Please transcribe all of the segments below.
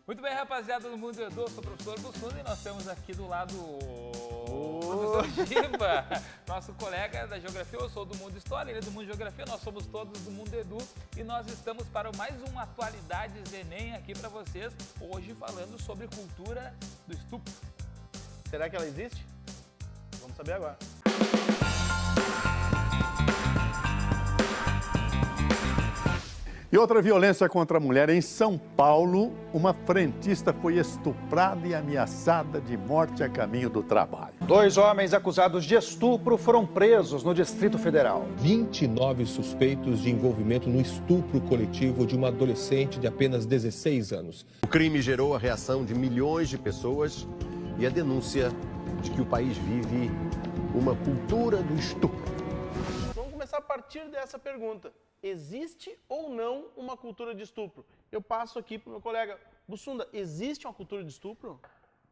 Muito bem, rapaziada do Mundo Edu, sou o professor Bussunda e nós temos aqui do lado o professor Giba, nosso colega da Geografia. Eu sou do Mundo História, ele é do Mundo Geografia, nós somos todos do Mundo Edu e nós estamos para mais uma Atualidades Enem aqui para vocês, hoje falando sobre cultura do estupro. Será que ela existe? Vamos saber agora. E outra violência contra a mulher. Em São Paulo, uma frentista foi estuprada e ameaçada de morte a caminho do trabalho. 2 homens acusados de estupro foram presos no Distrito Federal. 29 suspeitos de envolvimento no estupro coletivo de uma adolescente de apenas 16 anos. O crime gerou a reação de milhões de pessoas e a denúncia de que o país vive uma cultura do estupro. Vamos começar a partir dessa pergunta. Existe ou não uma cultura de estupro? Eu passo aqui para o meu colega. Bussunda, existe uma cultura de estupro?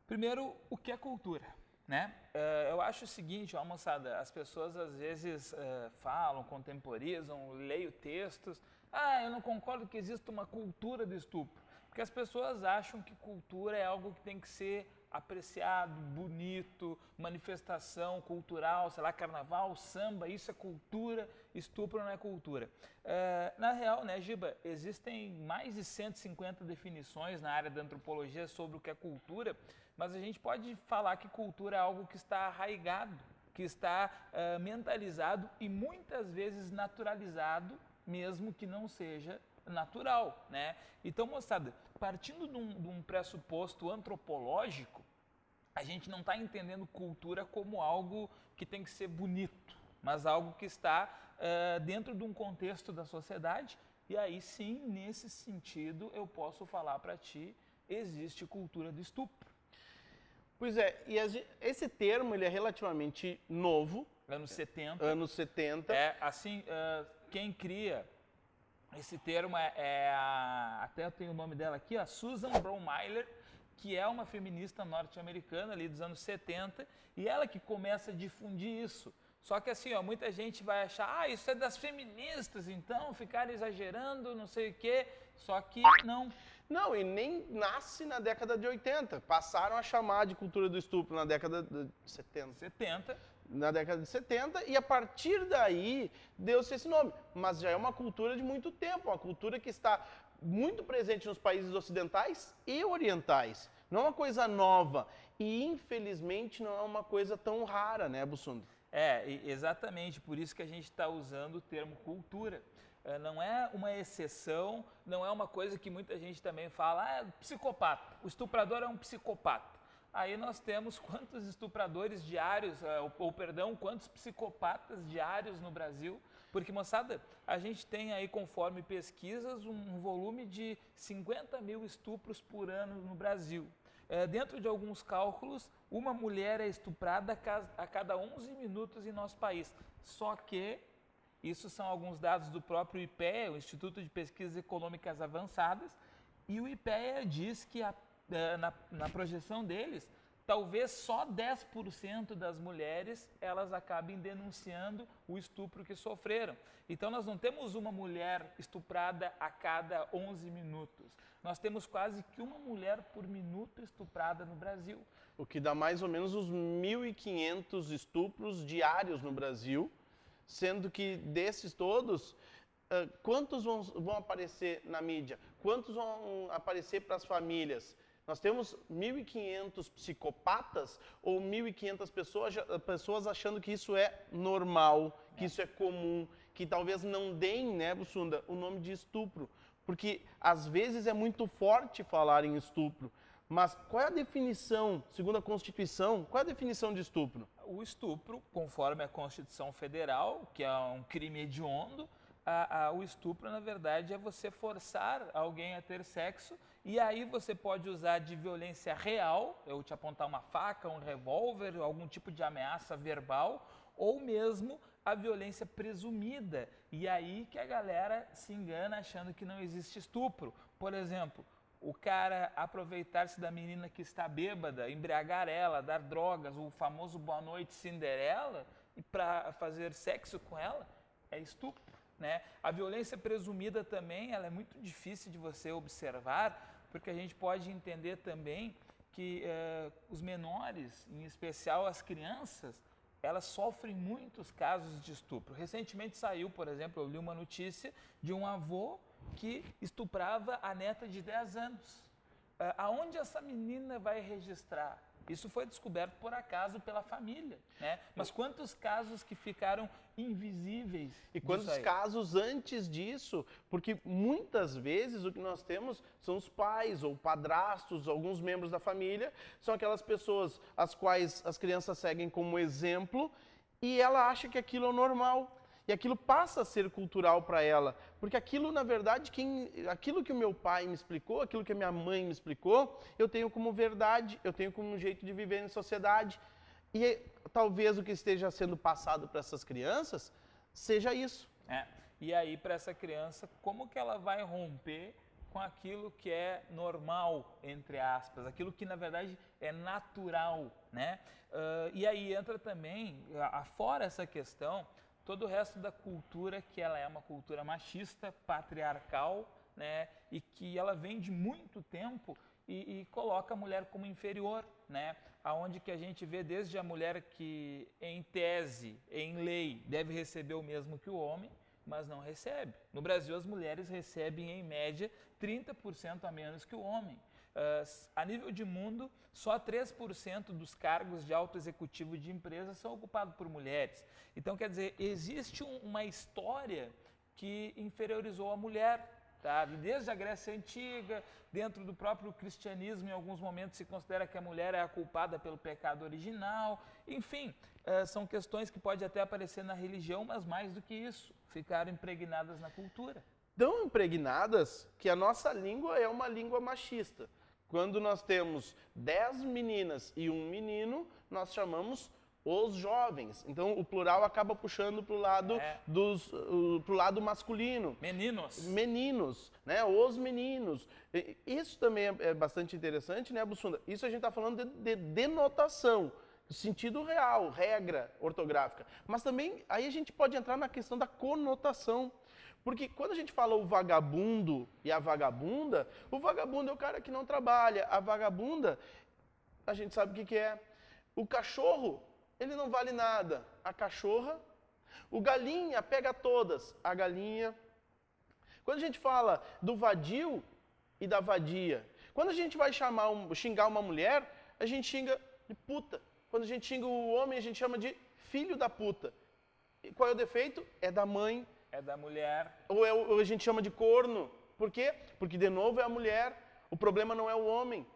Primeiro, o que é cultura, né? Eu acho o seguinte, ó, moçada, as pessoas às vezes falam, contemporizam, leem textos. Eu não concordo que exista uma cultura do estupro. Porque as pessoas acham que cultura é algo que tem que ser apreciado, bonito, manifestação cultural, sei lá, carnaval, samba, isso é cultura, estupro não é cultura. Na real, né, Giba, existem mais de 150 definições na área da antropologia sobre o que é cultura, mas a gente pode falar que cultura é algo que está arraigado, que está mentalizado e muitas vezes naturalizado, mesmo que não seja natural, né? Então, moçada, partindo de um pressuposto antropológico, a gente não está entendendo cultura como algo que tem que ser bonito, mas algo que está dentro de um contexto da sociedade, e aí sim, nesse sentido, eu posso falar para ti, existe cultura do estupro. Pois é, e esse termo ele é relativamente novo. Anos 70. Anos 70. Assim, quem cria esse termo até eu tenho o nome dela aqui, a Susan Brownmeier, que é uma feminista norte-americana ali dos anos 70, e ela que começa a difundir isso. Só que assim, ó, muita gente vai achar, isso é das feministas, então, ficaram exagerando, não sei o quê, só que não. Não, e nem nasce na década de 80. Passaram a chamar de cultura do estupro na década de 70. Na década de 70, e a partir daí deu-se esse nome. Mas já é uma cultura de muito tempo, uma cultura que está muito presente nos países ocidentais e orientais. Não é uma coisa nova e, infelizmente, não é uma coisa tão rara, né, Bussunda? Exatamente, por isso que a gente está usando o termo cultura. Não é uma exceção, não é uma coisa que muita gente também fala, psicopata, o estuprador é um psicopata. Aí nós temos quantos estupradores diários, quantos psicopatas diários no Brasil, porque, moçada, a gente tem aí, conforme pesquisas, um volume de 50 mil estupros por ano no Brasil. Dentro de alguns cálculos, uma mulher é estuprada a cada 11 minutos em nosso país. Só que, isso são alguns dados do próprio IPEA, o Instituto de Pesquisas Econômicas Avançadas, e o IPEA diz que na projeção deles, talvez só 10% das mulheres elas acabem denunciando o estupro que sofreram. Então nós não temos uma mulher estuprada a cada 11 minutos. Nós temos quase que uma mulher por minuto estuprada no Brasil. O que dá mais ou menos uns 1.500 estupros diários no Brasil, sendo que desses todos, quantos vão aparecer na mídia? Quantos vão aparecer para as famílias? Nós temos 1.500 psicopatas ou 1.500 pessoas achando que isso é normal, que isso é comum, que talvez não deem, né, Bussunda, o nome de estupro. Porque às vezes é muito forte falar em estupro. Mas qual é a definição, segundo a Constituição, qual é a definição de estupro? O estupro, conforme a Constituição Federal, que é um crime hediondo, o estupro, na verdade, é você forçar alguém a ter sexo, e aí você pode usar de violência real, eu te apontar uma faca, um revólver, algum tipo de ameaça verbal, ou mesmo a violência presumida, e aí que a galera se engana achando que não existe estupro. Por exemplo, o cara aproveitar-se da menina que está bêbada, embriagar ela, dar drogas, o famoso Boa Noite Cinderela, e para fazer sexo com ela, é estupro. Né? A violência presumida também ela é muito difícil de você observar, Porque a gente pode entender também que os menores, em especial as crianças, elas sofrem muitos casos de estupro. Recentemente saiu, por exemplo, eu li uma notícia de um avô que estuprava a neta de 10 anos. Aonde essa menina vai registrar? Isso foi descoberto por acaso pela família, né? Mas quantos casos que ficaram invisíveis? E quantos casos antes disso? Porque muitas vezes o que nós temos são os pais ou padrastos, alguns membros da família, são aquelas pessoas as quais as crianças seguem como exemplo e ela acha que aquilo é normal. E aquilo passa a ser cultural para ela, porque aquilo, na verdade, aquilo que o meu pai me explicou, aquilo que a minha mãe me explicou, eu tenho como verdade, eu tenho como um jeito de viver em sociedade. E talvez o que esteja sendo passado para essas crianças seja isso. E aí, para essa criança, como que ela vai romper com aquilo que é normal, entre aspas, aquilo que, na verdade, é natural, né? E aí entra também, afora essa questão, todo o resto da cultura, que ela é uma cultura machista, patriarcal, né, e que ela vem de muito tempo e coloca a mulher como inferior, né, aonde que a gente vê desde a mulher que, em tese, em lei, deve receber o mesmo que o homem, mas não recebe. No Brasil, as mulheres recebem, em média, 30% a menos que o homem. A nível de mundo, só 3% dos cargos de alto executivo de empresas são ocupados por mulheres. Então, quer dizer, existe uma história que inferiorizou a mulher, tá? Desde a Grécia Antiga, dentro do próprio cristianismo, em alguns momentos se considera que a mulher é a culpada pelo pecado original. Enfim, são questões que podem até aparecer na religião, mas mais do que isso, ficaram impregnadas na cultura. Tão impregnadas que a nossa língua é uma língua machista. Quando nós temos 10 meninas e um menino, nós chamamos os jovens. Então, o plural acaba puxando para o lado, pro lado masculino. Meninos. Meninos, né? Os meninos. Isso também é bastante interessante, né, Bussunda? Isso a gente está falando de denotação, sentido real, regra ortográfica. Mas também, aí a gente pode entrar na questão da conotação. Porque quando a gente fala o vagabundo e a vagabunda, o vagabundo é o cara que não trabalha, a vagabunda, a gente sabe o que é. O cachorro, ele não vale nada, a cachorra. O galinha pega todas, a galinha. Quando a gente fala do vadio e da vadia, quando a gente vai xingar uma mulher, a gente xinga de puta. Quando a gente xinga o homem, a gente chama de filho da puta. E qual é o defeito? É da mãe. É da mulher. Ou a gente chama de corno. Por quê? Porque, de novo, é a mulher. O problema não é o homem.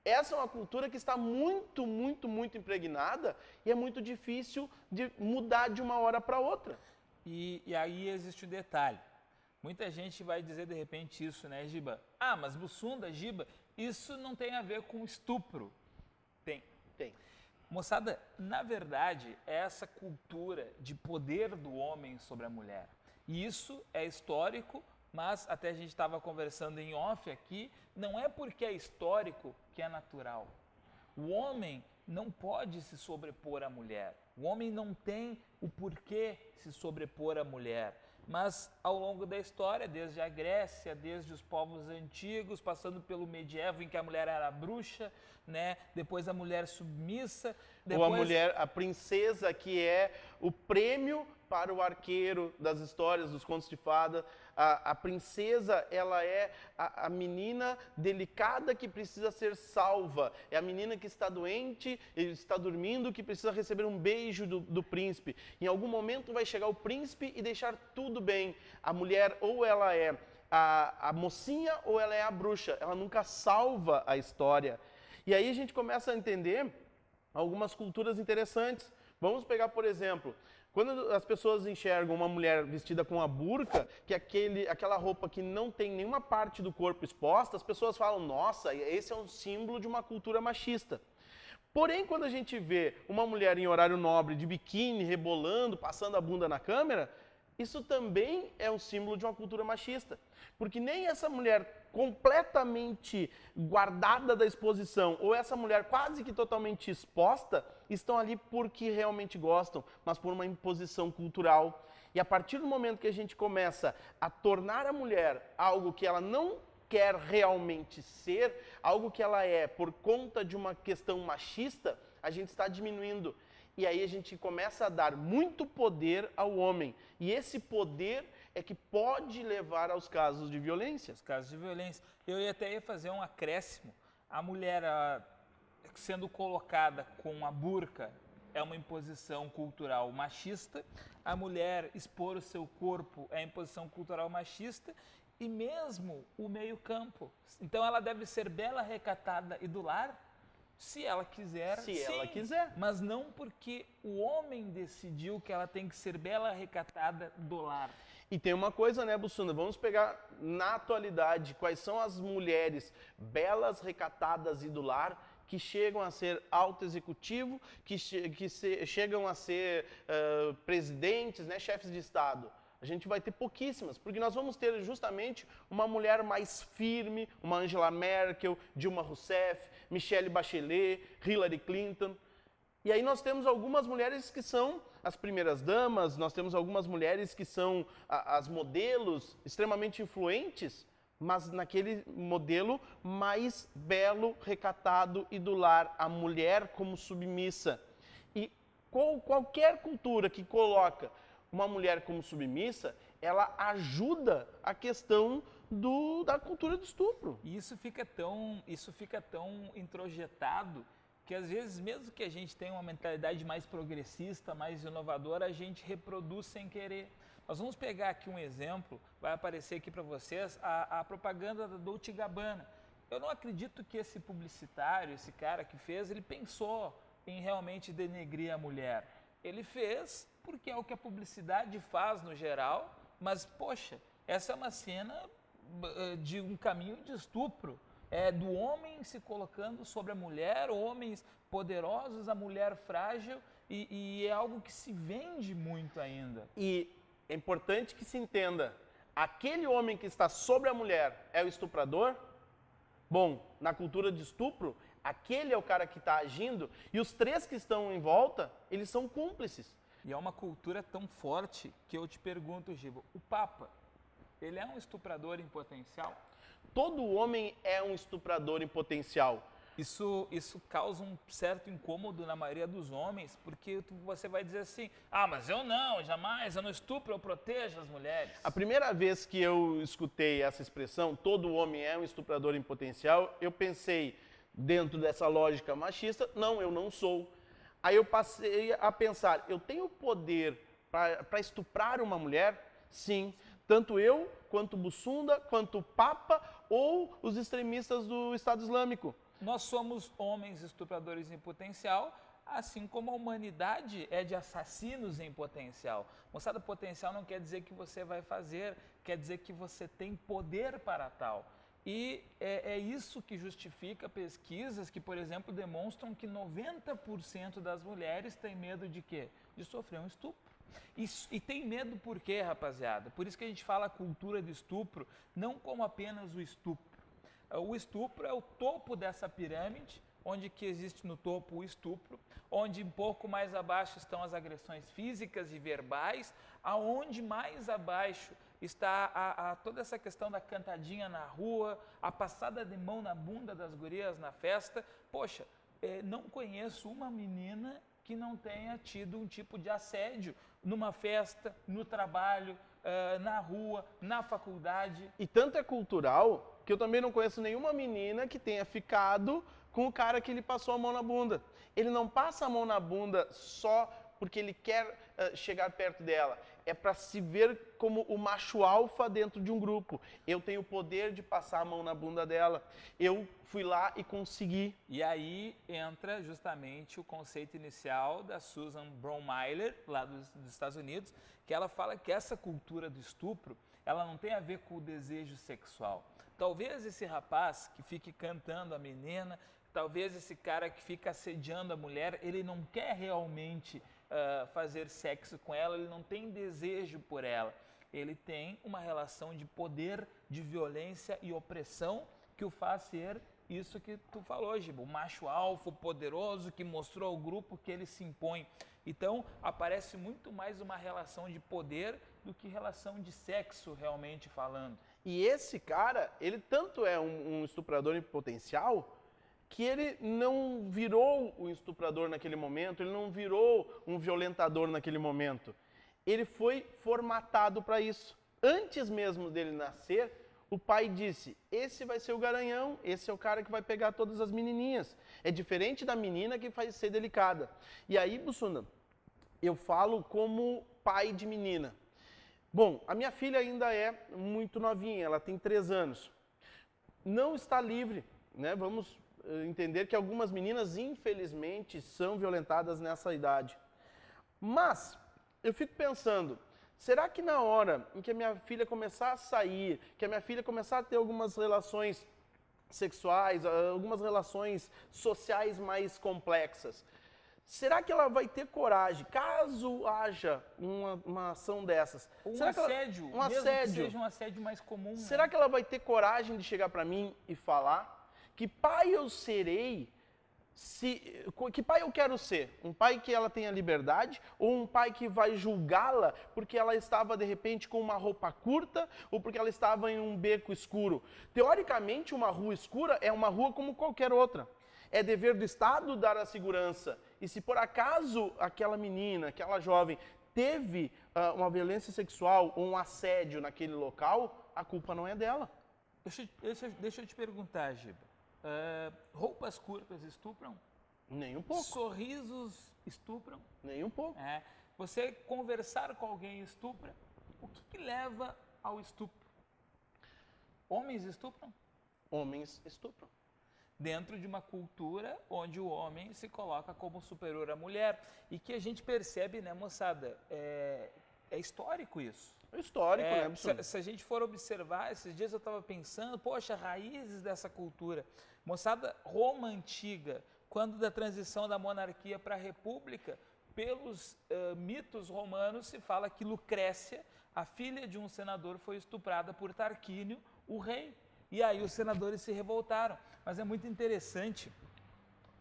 Essa é uma cultura que está muito, muito, muito impregnada e é muito difícil de mudar de uma hora para outra. E aí existe um detalhe. Muita gente vai dizer, de repente, isso, né, Giba? Ah, mas Bussunda, Giba, isso não tem a ver com estupro. Tem. Tem. Moçada, na verdade, é essa cultura de poder do homem sobre a mulher. E isso é histórico, mas até a gente estava conversando em off aqui, não é porque é histórico que é natural. O homem não pode se sobrepor à mulher. O homem não tem o porquê se sobrepor à mulher. Mas ao longo da história, desde a Grécia, desde os povos antigos, passando pelo medievo em que a mulher era bruxa, né? Depois a mulher submissa, depois... Ou a mulher, a princesa, que é o prêmio para o arqueiro das histórias, dos contos de fada. A princesa, ela é a menina delicada que precisa ser salva. É a menina que está doente, está dormindo, que precisa receber um beijo do príncipe. Em algum momento vai chegar o príncipe e deixar tudo bem. A mulher, ou ela é a mocinha, ou ela é a bruxa. Ela nunca salva a história. E aí a gente começa a entender algumas culturas interessantes. Vamos pegar, por exemplo, quando as pessoas enxergam uma mulher vestida com a burca, que é aquela roupa que não tem nenhuma parte do corpo exposta, as pessoas falam, nossa, esse é um símbolo de uma cultura machista. Porém, quando a gente vê uma mulher em horário nobre, de biquíni, rebolando, passando a bunda na câmera, isso também é um símbolo de uma cultura machista. Porque nem essa mulher completamente guardada da exposição, ou essa mulher quase que totalmente exposta, estão ali porque realmente gostam, mas por uma imposição cultural. E a partir do momento que a gente começa a tornar a mulher algo que ela não quer realmente ser, algo que ela é por conta de uma questão machista, a gente está diminuindo. E aí a gente começa a dar muito poder ao homem. E esse poder é que pode levar aos casos de violência. Os casos de violência. Eu ia fazer um acréscimo. A mulher sendo colocada com a burca é uma imposição cultural machista. A mulher expor o seu corpo é imposição cultural machista. E mesmo o meio-campo. Então ela deve ser bela, recatada e do lar, se ela quiser. Se ela quiser. Mas não porque o homem decidiu que ela tem que ser bela, recatada, do lar. E tem uma coisa, né, Bussunda? Vamos pegar na atualidade quais são as mulheres belas, recatadas e do lar que chegam a ser alto executivo, chegam a ser presidentes, né, chefes de Estado. A gente vai ter pouquíssimas, porque nós vamos ter justamente uma mulher mais firme, uma Angela Merkel, Dilma Rousseff, Michelle Bachelet, Hillary Clinton. E aí nós temos algumas mulheres que são as primeiras damas, nós temos algumas mulheres que são as modelos extremamente influentes, mas naquele modelo mais belo, recatado e do lar, a mulher como submissa. E qualquer cultura que coloca uma mulher como submissa, ela ajuda a questão da cultura do estupro. E isso fica tão introjetado que às vezes, mesmo que a gente tenha uma mentalidade mais progressista, mais inovadora, a gente reproduz sem querer. Nós vamos pegar aqui um exemplo, vai aparecer aqui para vocês, a propaganda da Dolce & Gabbana. Eu não acredito que esse publicitário, esse cara que fez, ele pensou em realmente denegrir a mulher. Ele fez porque é o que a publicidade faz no geral, mas, poxa, essa é uma cena de um caminho de estupro. É do homem se colocando sobre a mulher, homens poderosos, a mulher frágil, e é algo que se vende muito ainda. E é importante que se entenda, aquele homem que está sobre a mulher é o estuprador? Bom, na cultura de estupro, aquele é o cara que está agindo, e os três que estão em volta, eles são cúmplices. E é uma cultura tão forte que eu te pergunto, Giba, o Papa, ele é um estuprador em potencial? Todo homem é um estuprador em potencial. Isso causa um certo incômodo na maioria dos homens, porque você vai dizer assim, mas eu não, jamais, eu não estupro, eu protejo as mulheres. A primeira vez que eu escutei essa expressão, todo homem é um estuprador em potencial, eu pensei, dentro dessa lógica machista, não, eu não sou. Aí eu passei a pensar, eu tenho poder para estuprar uma mulher? Sim. Tanto eu, quanto Bussunda, quanto o Papa ou os extremistas do Estado Islâmico. Nós somos homens estupradores em potencial, assim como a humanidade é de assassinos em potencial. Moçada, potencial não quer dizer que você vai fazer, quer dizer que você tem poder para tal. E é isso que justifica pesquisas que, por exemplo, demonstram que 90% das mulheres têm medo de quê? De sofrer um estupro. E tem medo por quê, rapaziada? Por isso que a gente fala a cultura do estupro, não como apenas o estupro. O estupro é o topo dessa pirâmide, onde que existe no topo o estupro, onde um pouco mais abaixo estão as agressões físicas e verbais, aonde mais abaixo está toda essa questão da cantadinha na rua, a passada de mão na bunda das gurias na festa. Poxa, não conheço uma menina que não tenha tido um tipo de assédio numa festa, no trabalho, na rua, na faculdade. E tanto é cultural que eu também não conheço nenhuma menina que tenha ficado com o cara que ele passou a mão na bunda. Ele não passa a mão na bunda só porque ele quer chegar perto dela. É para se ver como o macho alfa dentro de um grupo. Eu tenho o poder de passar a mão na bunda dela. Eu fui lá e consegui. E aí entra justamente o conceito inicial da Susan Bromeiler, lá dos Estados Unidos, que ela fala que essa cultura do estupro, ela não tem a ver com o desejo sexual. Talvez esse rapaz que fique cantando a menina, talvez esse cara que fica assediando a mulher, ele não quer realmente fazer sexo com ela, ele não tem desejo por ela. Ele tem uma relação de poder, de violência e opressão que o faz ser isso que tu falou, Giba, o macho alfa, o poderoso, que mostrou ao grupo que ele se impõe. Então, aparece muito mais uma relação de poder do que relação de sexo, realmente falando. E esse cara, ele tanto é um estuprador em potencial, que ele não virou o estuprador naquele momento, ele não virou um violentador naquele momento. Ele foi formatado para isso. Antes mesmo dele nascer, o pai disse, esse vai ser o garanhão, esse é o cara que vai pegar todas as menininhas. É diferente da menina que vai ser delicada. E aí, Bussunda, eu falo como pai de menina. Bom, a minha filha ainda é muito novinha, ela tem 3 anos. Não está livre, né? Vamos entender que algumas meninas, infelizmente, são violentadas nessa idade. Mas, eu fico pensando, será que na hora em que a minha filha começar a sair, que a minha filha começar a ter algumas relações sexuais, algumas relações sociais mais complexas, será que ela vai ter coragem, caso haja uma ação dessas? Um assédio, mesmo que seja um assédio mais comum. Será que ela vai ter coragem de chegar para mim e falar que pai eu serei, que pai eu quero ser? Um pai que ela tenha liberdade ou um pai que vai julgá-la porque ela estava de repente com uma roupa curta ou porque ela estava em um beco escuro? Teoricamente, uma rua escura é uma rua como qualquer outra. É dever do Estado dar a segurança. E se por acaso aquela menina, aquela jovem, teve uma violência sexual ou um assédio naquele local, a culpa não é dela. Deixa eu te perguntar, Giba. Roupas curtas estupram? Nem um pouco. Sorrisos estupram? Nem um pouco. Você conversar com alguém estupra? O que leva ao estupro? Homens estupram? Homens estupram. Dentro de uma cultura onde o homem se coloca como superior à mulher. E que a gente percebe, né, moçada, é histórico isso. É histórico, né? Se a gente for observar, esses dias eu estava pensando, poxa, raízes dessa cultura. Moçada, Roma antiga, quando da transição da monarquia para a república, pelos mitos romanos se fala que Lucrécia, a filha de um senador, foi estuprada por Tarquínio, o rei. E aí os senadores se revoltaram. Mas é muito interessante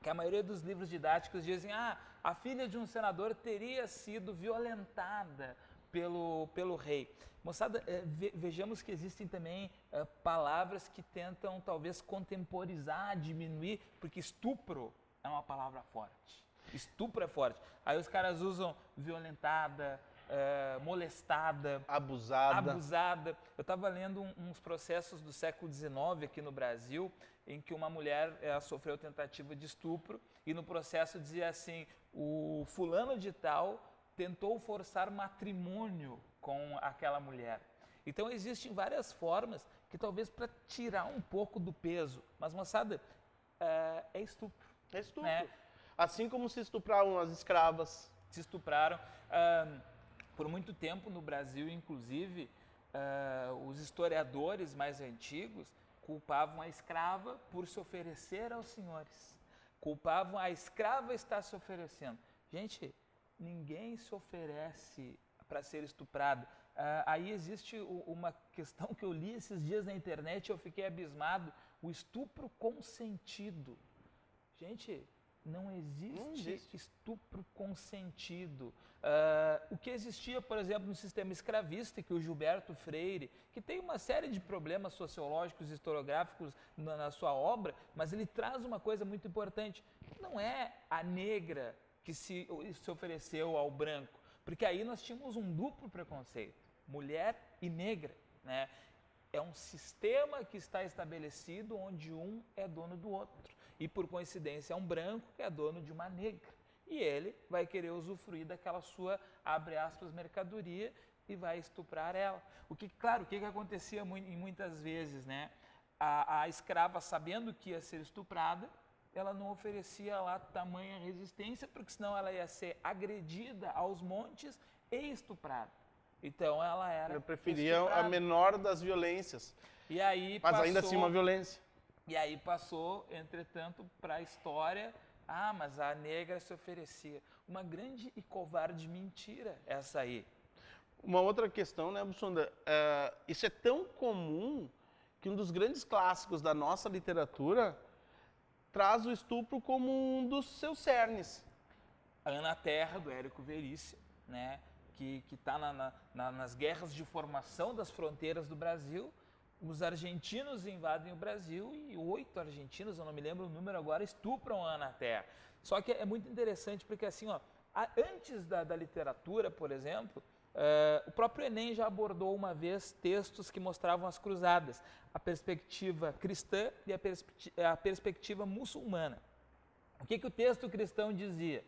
que a maioria dos livros didáticos dizem a filha de um senador teria sido violentada pelo rei. Moçada, vejamos que existem também palavras que tentam talvez contemporizar, diminuir, porque estupro é uma palavra forte. Estupro é forte. Aí os caras usam violentada, molestada, abusada. Eu estava lendo uns processos do século XIX aqui no Brasil, em que uma mulher sofreu tentativa de estupro e no processo dizia assim, o fulano de tal tentou forçar matrimônio com aquela mulher. Então existem várias formas que talvez para tirar um pouco do peso, mas moçada, é estupro. É estupro. Né? Assim como se estupraram as escravas. Se estupraram. Por muito tempo no Brasil, inclusive, os historiadores mais antigos culpavam a escrava por se oferecer aos senhores. Culpavam a escrava estar se oferecendo. Gente, ninguém se oferece para ser estuprado. Aí existe uma questão que eu li esses dias na internet e eu fiquei abismado. O estupro consentido. Gente, não existe estupro consentido. O que existia, por exemplo, no sistema escravista, que o Gilberto Freire, que tem uma série de problemas sociológicos e historiográficos na sua obra, mas ele traz uma coisa muito importante. Não é a negra que se ofereceu ao branco, porque aí nós tínhamos um duplo preconceito, mulher e negra, né? É um sistema que está estabelecido onde um é dono do outro. E por coincidência é um branco que é dono de uma negra. E ele vai querer usufruir daquela sua, abre aspas, mercadoria e vai estuprar ela. O que acontecia muitas vezes, né? A escrava, sabendo que ia ser estuprada, ela não oferecia lá tamanha resistência, porque senão ela ia ser agredida aos montes e estuprada. Então ela era Eu preferia estuprada. a menor das violências. E aí mas ainda assim uma violência. E aí passou, entretanto, para a história, mas a negra se oferecia. Uma grande e covarde mentira essa aí. Uma outra questão, né, Bussunda? Isso é tão comum que um dos grandes clássicos da nossa literatura traz o estupro como um dos seus cernes. Ana Terra, do Érico Veríssimo, né, que está nas guerras de formação das fronteiras do Brasil, os argentinos invadem o Brasil e 8 argentinos, eu não me lembro o número agora, estupram a Ana Terra. Só que é muito interessante porque assim, ó, antes da literatura, por exemplo, o próprio Enem já abordou uma vez textos que mostravam as cruzadas, a perspectiva cristã e a perspectiva muçulmana. O que o texto cristão dizia?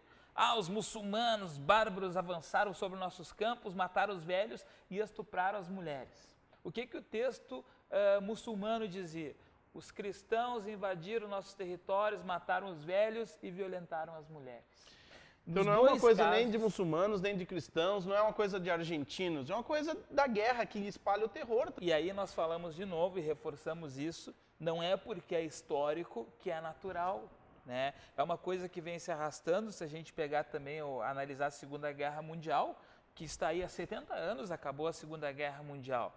Os muçulmanos bárbaros avançaram sobre nossos campos, mataram os velhos e estupraram as mulheres. O que o texto muçulmano dizia? Os cristãos invadiram nossos territórios, mataram os velhos e violentaram as mulheres. Então não é uma coisa nem de muçulmanos, nem de cristãos, não é uma coisa de argentinos, é uma coisa da guerra que espalha o terror. E aí nós falamos de novo e reforçamos isso, não é porque é histórico que é natural, né? É uma coisa que vem se arrastando, se a gente pegar também ou analisar a Segunda Guerra Mundial, que está aí há 70 anos, acabou a Segunda Guerra Mundial.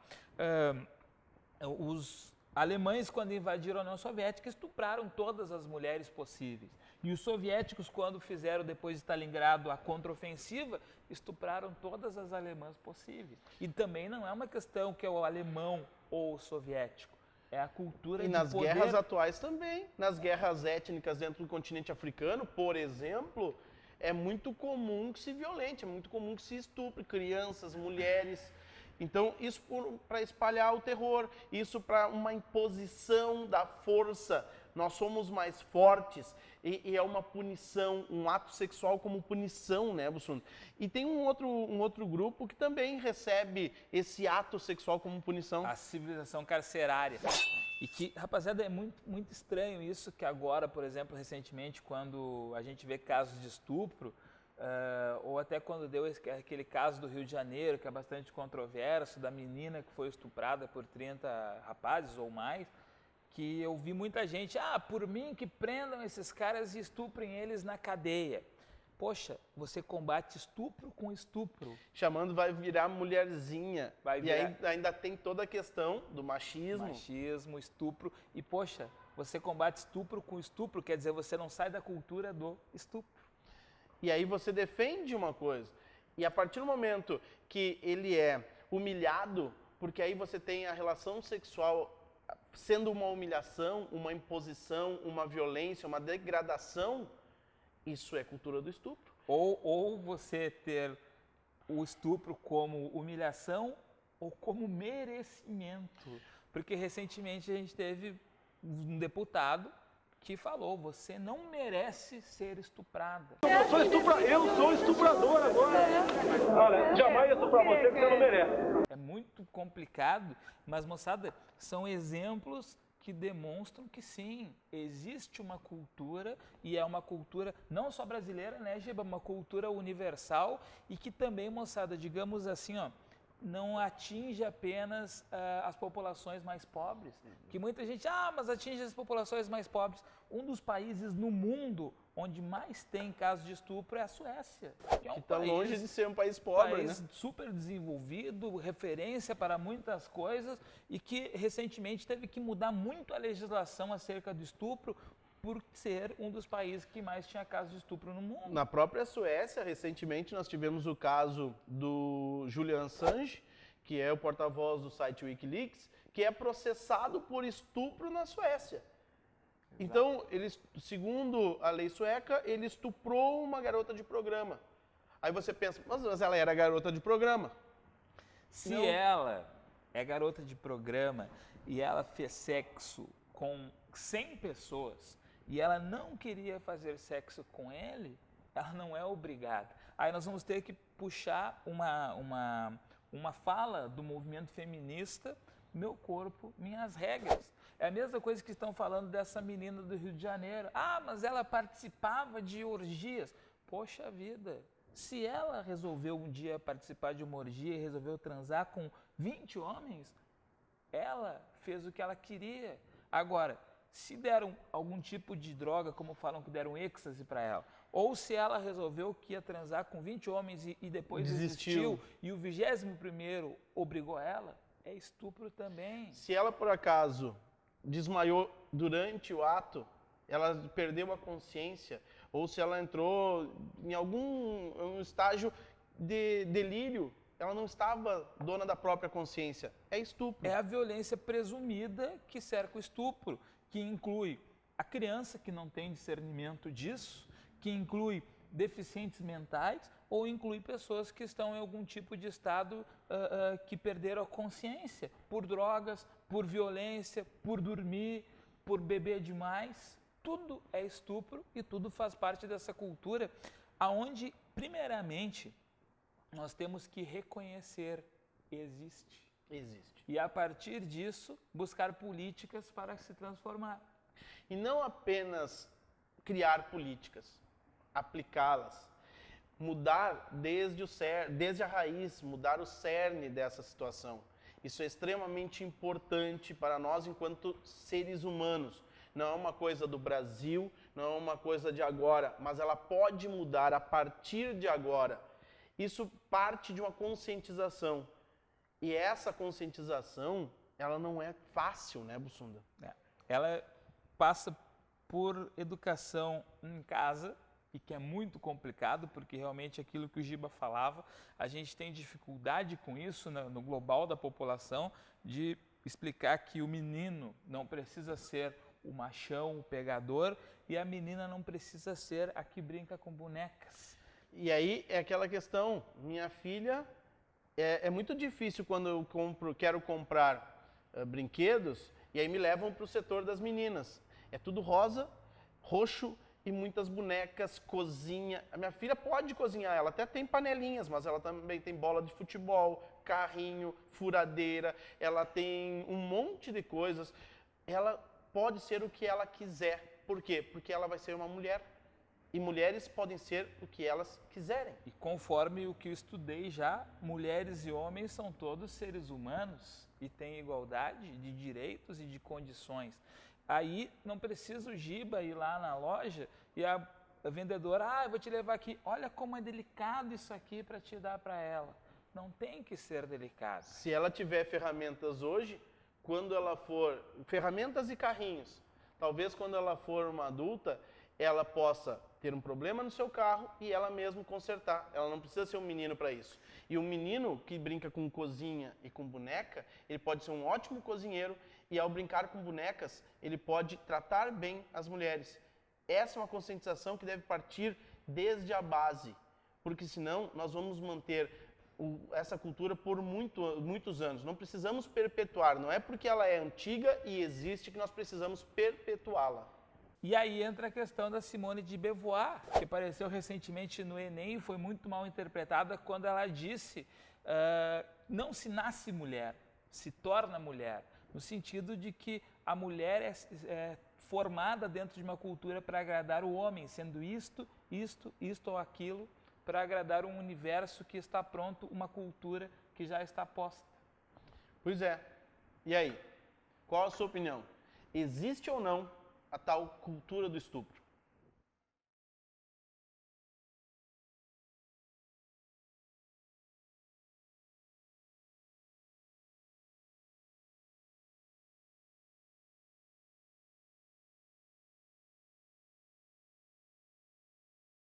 Os alemães, quando invadiram a União Soviética, estupraram todas as mulheres possíveis. E os soviéticos, quando fizeram, depois de Stalingrado, a contraofensiva, estupraram todas as alemãs possíveis. E também não é uma questão que é o alemão ou o soviético, é a cultura de poder. E nas guerras atuais também, nas guerras étnicas dentro do continente africano, por exemplo, é muito comum que se violente, é muito comum que se estupre crianças, mulheres. Então, isso para espalhar o terror, isso para uma imposição da força. Nós somos mais fortes e é uma punição, um ato sexual como punição, né, Bussunda? E tem um outro grupo que também recebe esse ato sexual como punição. A civilização carcerária. E que, rapaziada, é muito estranho isso que agora, por exemplo, recentemente, quando a gente vê casos de estupro, ou até quando deu aquele caso do Rio de Janeiro, que é bastante controverso, da menina que foi estuprada por 30 rapazes ou mais, que eu vi muita gente, por mim que prendam esses caras e estuprem eles na cadeia. Poxa, você combate estupro com estupro. Chamando vai virar mulherzinha. E aí ainda tem toda a questão do machismo. Machismo, estupro. E, poxa, você combate estupro com estupro, quer dizer, você não sai da cultura do estupro. E aí você defende uma coisa. E a partir do momento que ele é humilhado, porque aí você tem a relação sexual sendo uma humilhação, uma imposição, uma violência, uma degradação, isso é cultura do estupro. Ou você ter o estupro como humilhação ou como merecimento. Porque recentemente a gente teve um deputado que falou, você não merece ser estuprada. Eu sou estuprador agora. Olha, jamais ia estuprar você porque você não merece. É muito complicado, mas, moçada, são exemplos que demonstram que sim, existe uma cultura, e é uma cultura não só brasileira, né, Giba, uma cultura universal e que também, moçada, digamos assim, ó, não atinge apenas as populações mais pobres, que muita gente, mas atinge as populações mais pobres. Um dos países no mundo onde mais tem casos de estupro é a Suécia. Que está longe de ser um país pobre, né? Super desenvolvido, referência para muitas coisas e que recentemente teve que mudar muito a legislação acerca do estupro por ser um dos países que mais tinha casos de estupro no mundo. Na própria Suécia, recentemente, nós tivemos o caso do Julian Assange, que é o porta-voz do site Wikileaks, que é processado por estupro na Suécia. Exato. Então, segundo a lei sueca, ele estuprou uma garota de programa. Aí você pensa, mas ela era garota de programa. Se ela é garota de programa e ela fez sexo com 100 pessoas, e ela não queria fazer sexo com ele, ela não é obrigada. Aí nós vamos ter que puxar uma fala do movimento feminista, meu corpo, minhas regras. É a mesma coisa que estão falando dessa menina do Rio de Janeiro. Mas ela participava de orgias. Poxa vida, se ela resolveu um dia participar de uma orgia e resolveu transar com 20 homens, ela fez o que ela queria. Agora, se deram algum tipo de droga, como falam que deram êxtase para ela, ou se ela resolveu que ia transar com 20 homens e depois desistiu e o 21º obrigou ela, é estupro também. Se ela, por acaso, desmaiou durante o ato, ela perdeu a consciência, ou se ela entrou em algum estágio de delírio, ela não estava dona da própria consciência. É estupro. É a violência presumida que cerca o estupro, que inclui a criança que não tem discernimento disso, que inclui deficientes mentais ou inclui pessoas que estão em algum tipo de estado que perderam a consciência por drogas, por violência, por dormir, por beber demais. Tudo é estupro e tudo faz parte dessa cultura aonde, primeiramente, nós temos que reconhecer existe. Existe. E a partir disso, buscar políticas para se transformar. E não apenas criar políticas, aplicá-las, mudar desde a raiz, mudar o cerne dessa situação. Isso é extremamente importante para nós enquanto seres humanos. Não é uma coisa do Brasil, não é uma coisa de agora, mas ela pode mudar a partir de agora. Isso parte de uma conscientização. E essa conscientização, ela não é fácil, né, Bussunda? Ela passa por educação em casa, e que é muito complicado, porque realmente aquilo que o Giba falava, a gente tem dificuldade com isso no global da população, de explicar que o menino não precisa ser o machão, o pegador, e a menina não precisa ser a que brinca com bonecas. E aí é aquela questão, minha filha, é muito difícil quando eu quero comprar brinquedos, e aí me levam para o setor das meninas. É tudo rosa, roxo e muitas bonecas, cozinha. A minha filha pode cozinhar, ela até tem panelinhas, mas ela também tem bola de futebol, carrinho, furadeira, ela tem um monte de coisas. Ela pode ser o que ela quiser. Por quê? Porque ela vai ser uma mulher. E mulheres podem ser o que elas quiserem. E conforme o que eu estudei já, mulheres e homens são todos seres humanos e têm igualdade de direitos e de condições. Aí não precisa o Giba ir lá na loja e a vendedora, eu vou te levar aqui, olha como é delicado isso aqui para te dar para ela. Não tem que ser delicado. Se ela tiver ferramentas hoje, quando ela for, ferramentas e carrinhos, talvez quando ela for uma adulta, ela possa ter um problema no seu carro e ela mesma consertar. Ela não precisa ser um menino para isso. E o menino que brinca com cozinha e com boneca, ele pode ser um ótimo cozinheiro e ao brincar com bonecas, ele pode tratar bem as mulheres. Essa é uma conscientização que deve partir desde a base, porque senão nós vamos manter essa cultura por muitos anos. Não precisamos perpetuar, não é porque ela é antiga e existe que nós precisamos perpetuá-la. E aí entra a questão da Simone de Beauvoir, que apareceu recentemente no Enem e foi muito mal interpretada quando ela disse não se nasce mulher, se torna mulher, no sentido de que a mulher é formada dentro de uma cultura para agradar o homem, sendo isto ou aquilo, para agradar um universo que está pronto, uma cultura que já está posta. Pois é. E aí? Qual a sua opinião? Existe ou não a tal cultura do estupro?